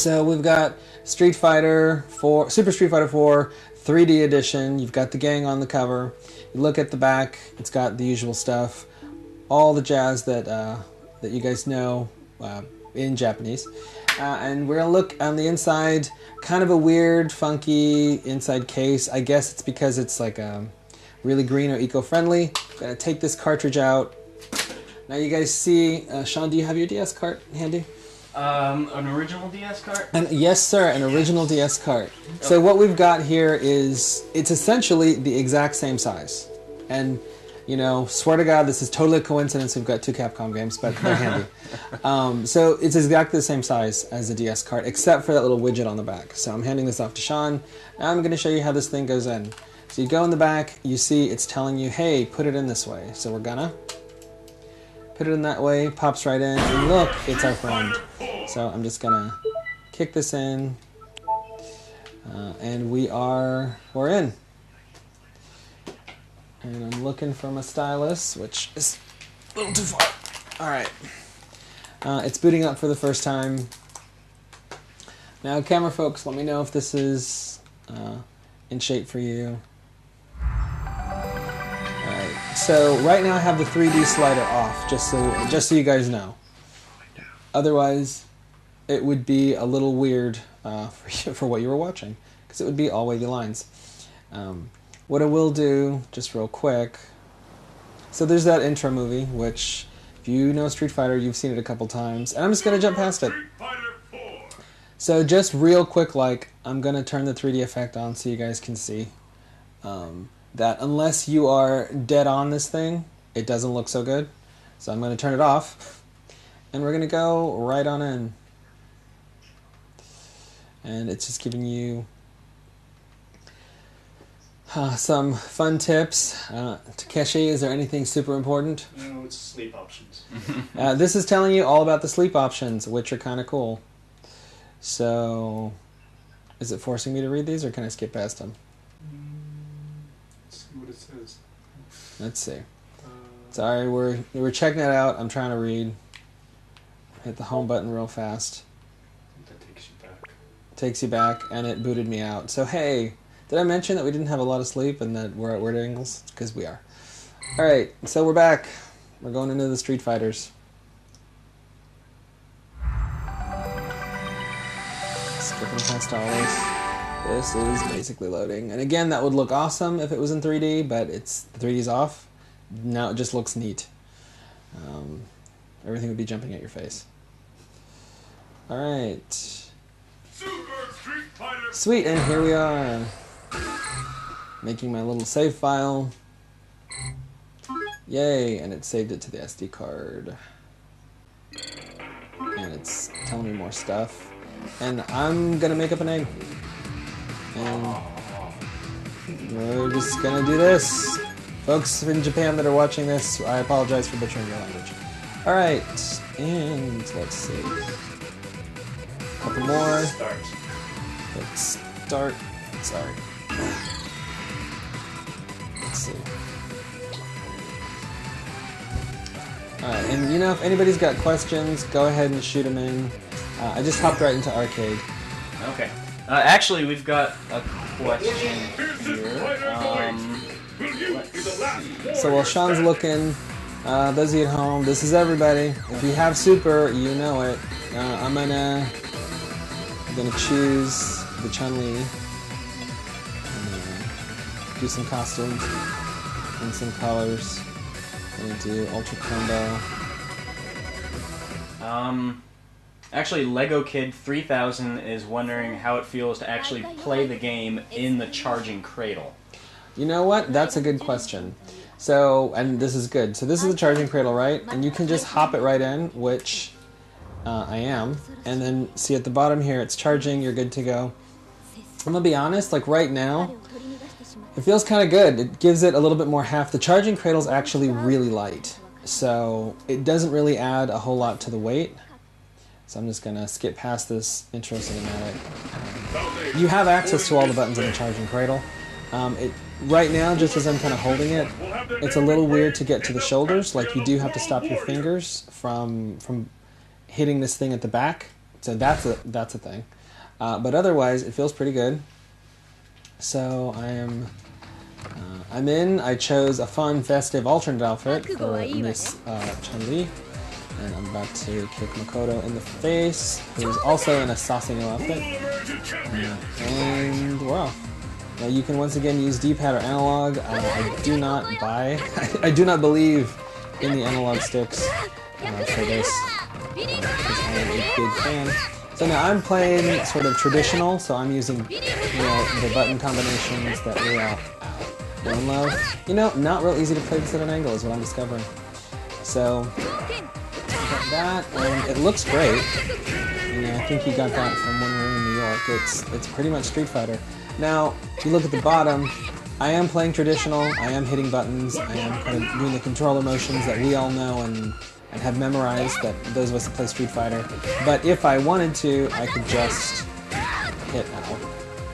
So we've got Street Fighter 4, Super Street Fighter 4 3D edition. You've got the gang on the cover. You look at the back, it's got the usual stuff, all the jazz that that you guys know in Japanese. And we're gonna look on the inside. Kind of a weird, funky inside case. I guess it's because it's like really green or eco-friendly. Gonna take this cartridge out. Now you guys see, Sean, do you have your DS cart handy? An original DS cart? Yes, sir, an original DS cart. So what we've got here is, it's essentially the exact same size. And, you know, swear to God, this is totally a coincidence. We've got two Capcom games, but they're handy. So it's exactly the same size as the DS cart, except for that little widget on the back. So I'm handing this off to Sean. Now I'm going to show you how this thing goes in. So you go in the back, you see it's telling you, hey, put it in this way. So we're gonna put it in that way, pops right in, and look, it's our friend. So I'm just gonna kick this in, and we're in. And I'm looking for my stylus, which is a little too far. All right, it's booting up for the first time. Now, camera folks, let me know if this is in shape for you. So right now I have the 3D slider off, just so you guys know. Otherwise, it would be a little weird for what you were watching, because it would be all wavy lines. What I will do, just real quick, so there's that intro movie, which if you know Street Fighter, you've seen it a couple times, and I'm just going to jump past it. So just real quick, like, I'm going to turn the 3D effect on so you guys can see. That unless you are dead on this thing, it doesn't look so good. So I'm going to turn it off, and we're going to go right on in. And it's just giving you some fun tips. Takeshi, is there anything super important? No, it's sleep options. This is telling you all about the sleep options, which are kind of cool. So, is it forcing me to read these, or can I skip past them? What it says. Let's see. Sorry, we're checking it out. I'm trying to read. Hit the home button real fast. That takes you back. Takes you back, and it booted me out. So hey, did I mention that we didn't have a lot of sleep and that we're at weird angles? Because we are. All right, so we're back. We're going into the Street Fighters. Skipping past all this. This is basically loading. And again, that would look awesome if it was in 3D, but the 3D's off. Now it just looks neat. Everything would be jumping at your face. Alright. Sweet, and here we are. Making my little save file. Yay, and it saved it to the SD card. And it's telling me more stuff. And I'm gonna make up an egg. And we're just gonna do this. Folks in Japan that are watching this, I apologize for butchering your language. Alright, and let's see. A couple more. Start. Let's start. Sorry. Let's see. Alright, and you know, if anybody's got questions, go ahead and shoot them in. I just hopped right into arcade. Okay. Actually, we've got a question here. So while Sean's looking, those of you at home, this is everybody. If you have Super, you know it. I'm gonna choose the Chun-Li. Do some costumes and some colors. I'm gonna do Ultra Combo. Actually, Lego Kid 3000 is wondering how it feels to actually play the game in the charging cradle. You know what? That's a good question. So, and this is good. So this is the charging cradle, right? And you can just hop it right in, which I am. And then see at the bottom here, it's charging, you're good to go. I'm gonna be honest, like right now, it feels kind of good. It gives it a little bit more heft. The charging cradle's actually really light. So it doesn't really add a whole lot to the weight. So I'm just going to skip past this intro cinematic. You have access to all the buttons in the charging cradle. Right now, just as I'm kind of holding it, it's a little weird to get to the shoulders. Like you do have to stop your fingers from hitting this thing at the back So that's a thing. But otherwise, it feels pretty good. So I'm in. I chose a fun, festive, alternate outfit for Miss Chun-Li. And I'm about to kick Makoto in the face, who is also in a Saseno outfit. And we're off. Now you can once again use D-pad or analog. I do not buy, I do not believe in the analog sticks for this, because I am a big fan. So now I'm playing sort of traditional, so I'm using, the button combinations that we all know and love. Not real easy to play this at an angle is what I'm discovering. So, got that, and it looks great. I think you got that from when we were in New York. It's pretty much Street Fighter. Now, if you look at the bottom, I am playing traditional, I am hitting buttons, I am kind of doing the controller motions that we all know and have memorized, that those of us that play Street Fighter. But if I wanted to, I could just hit L.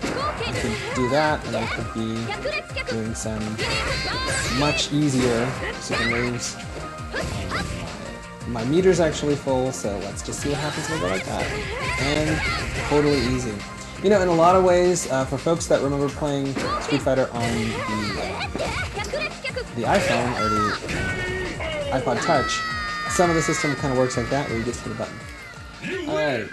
I could do that, and I could be doing some much easier super moves. My meter's actually full, so let's just see what happens when I go like that. And totally easy. In a lot of ways, for folks that remember playing Street Fighter on the iPhone or the iPod Touch, some of the system kind of works like that, where you just hit a button. Alright.